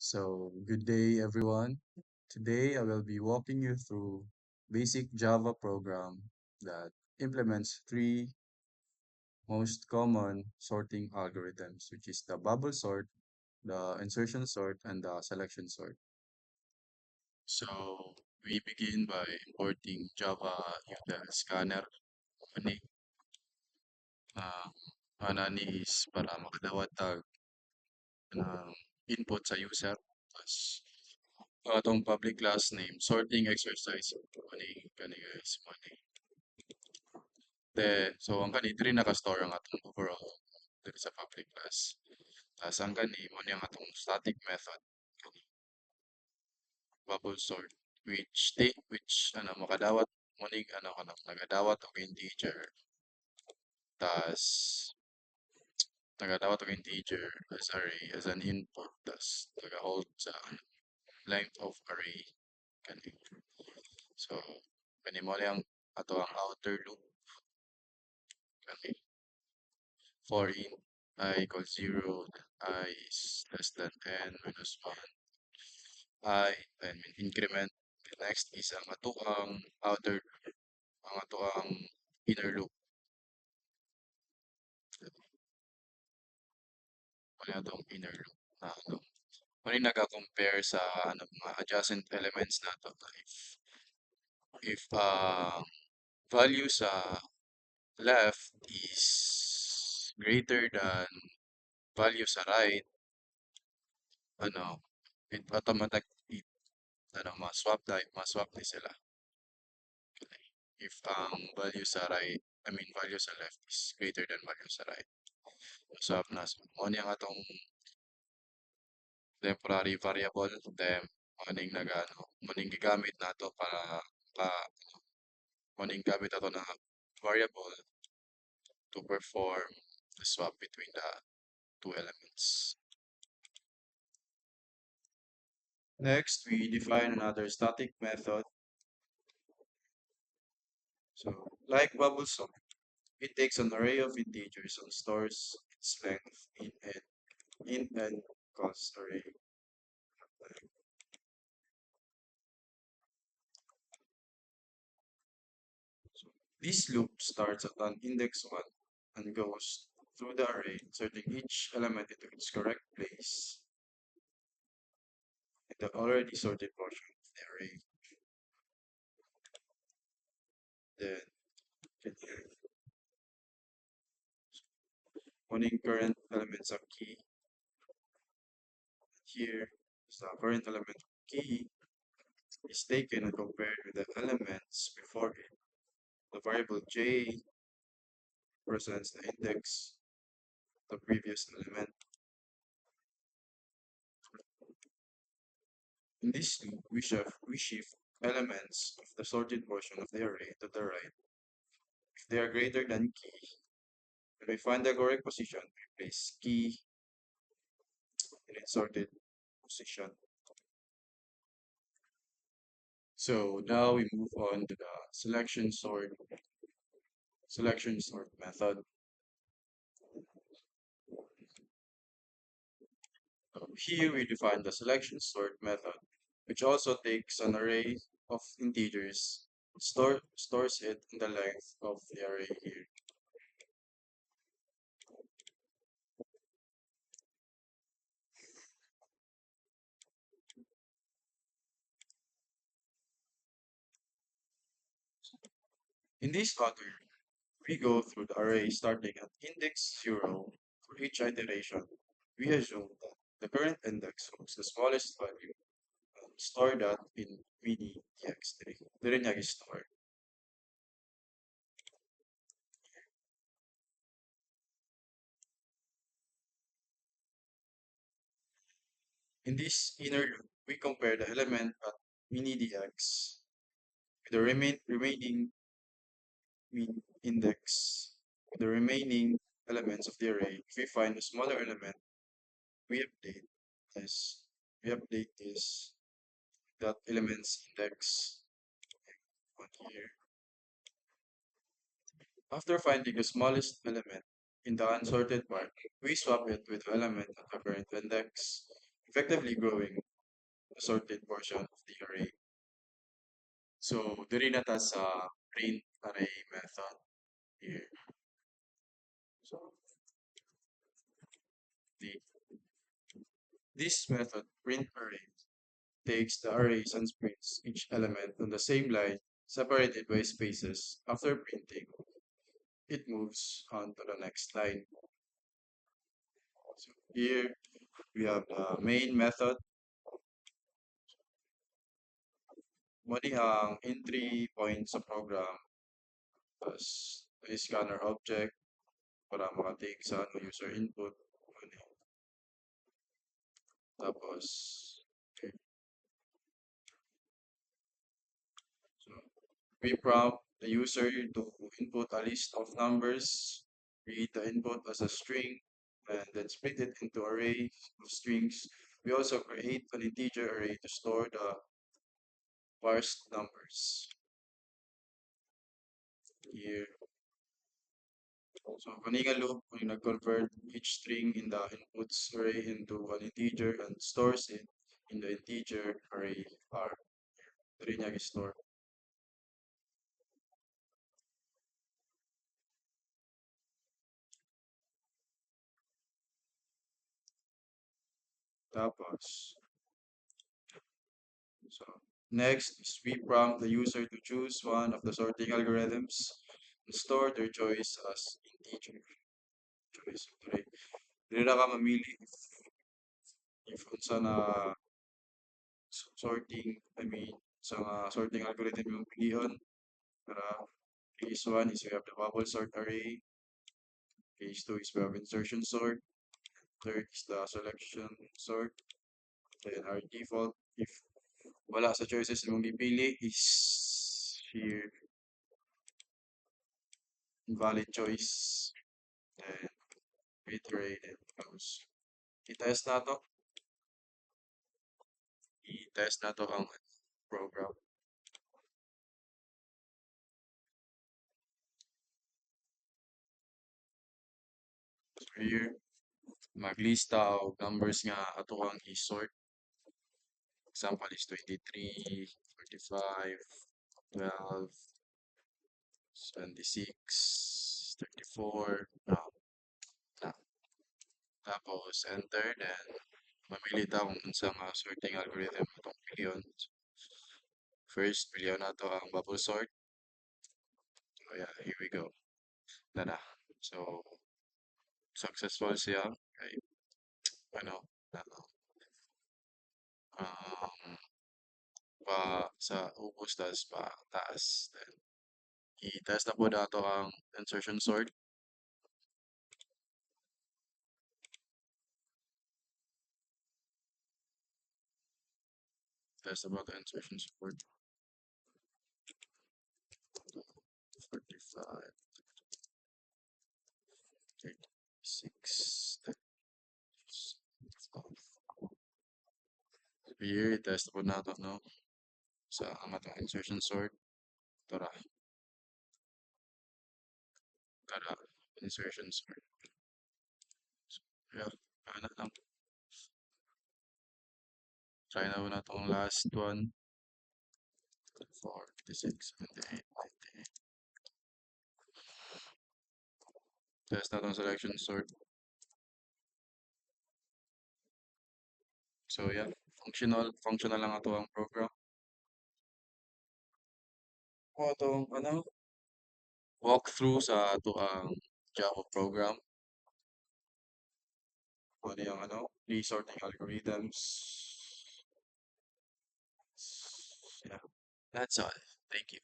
Good day, everyone. Today, I will be walking you through basic Java program that implements three most common sorting algorithms, which is the bubble sort, the insertion sort, and the selection sort. So, we begin by importing Java util scanner. Ani, uh, Anani is para makadawat tag ng input sa user. Tapos, atong public class name, sorting exercise. Kani guys, money. So ang kani, diri naka-store ang atong overall diri sa public class. Tapos ang kani, mo ang atong static method, kani, bubble sort, which makadawat, nagadawat og integer. Tapos, nagadawat og integer as array, as an input. Tapos, nag-hold sa length of array, kani. So, kani mo ang ato ang outer loop, kani. For in I equals 0, I is less than 10, minus 1, I, then increment. Next is ang atuang outer, ang atuang inner loop. Ano itong inner loop na ano. Kung yung nag-compare sa mga adjacent elements na to, if value sa left is greater than value sa right, ano, it automatic, it, ma-swap type, ma-swap ni sila. If ang value sa right, I mean value sa left is greater than value sa right. So, so mo niya nga itong temporary variable, then maning maning gigamit nato para pa maning gamit nato na variable to perform the swap between the two elements. Next, we define another static method. So, like bubble sort, it takes an array of integers and stores its length in n calls array. So this loop starts at an index 1 and goes through the array, inserting each element into its correct place in the already sorted portion of the array. Then, owning current elements of key. Here is the current element key is taken and compared with the elements before it. The variable j represents the index of the previous element. In this loop, we shift elements of the sorted portion of the array to the right. If they are greater than key, when we find the correct position, we place key in its sorted position. So now we move on to the selection sort method. Here we define the selection sort method, which also takes an array of integers, stores it in the length of the array here. In this order, we go through the array starting at index 0 for each iteration. We assume that the current index holds the smallest value and store that in mini txt. Dire niya store. In this inner loop, we compare the element at mini dx with the remaining mean index with the remaining elements of the array. If we find a smaller element, we update this. We update this that element's index on here. After finding the smallest element in the unsorted part, we swap it with the element at the current index. effectively growing a sorted portion of the array. So, diri na ta sa print array method here. So, the this method, print array, takes the arrays and prints each element on the same line, separated by spaces. After printing, it moves on to the next line. So here we have the main method. Mali ang entry point sa program. Tapos, scanner object para makatig sa ano, user input. Tapos, okay. So, we prompt the user to input a list of numbers, read the input as a string, and then split it into array of strings. We also create an integer array to store the parsed numbers. Here, so kaninga loop, we nag-convert each string in the inputs array into an integer and stores it in the integer array R. Diri niya store. Tapos, so next is we prompt the user to choose one of the sorting algorithms and store their choice as integer. Choice. Dili na ka mamili if unsa na sorting, I mean, sa sorting algorithm yung pilihan. Para case 1 is we have the bubble sort array. Case 2 is we have insertion sort. Third is the selection sort. Then our default, if wala sa choices mong gipili, is here invalid choice. Then reiterate and close. I-test na to. I-test na to ang program. So here, maglista og numbers nga ato ang i-sort. Example is 23, 45, 12, 76, 34, na. Tapos enter, then mamili ta kung unsa nga sorting algorithm atong piliyon. First, piliyon na to ang bubble sort. So yeah, here we go. Na. So, successful siya. Okay. Ano, um, pa sa ubos tas pa taas. Then, i-test na po dato ang insertion sort. Test about the insertion sort. 45, 36, here, test po nato, no? Sa ang atong insertion sort. Tara, insertion sort. So, yeah, ano lang. Try na po natong last one. 4, 56, 78, 98. Test natong selection sort. So yeah, functional lang ato ang program. O atong ano, walkthrough sa ato ang Java program. Ano yung ano, resorting algorithms. Yeah, that's all. Thank you.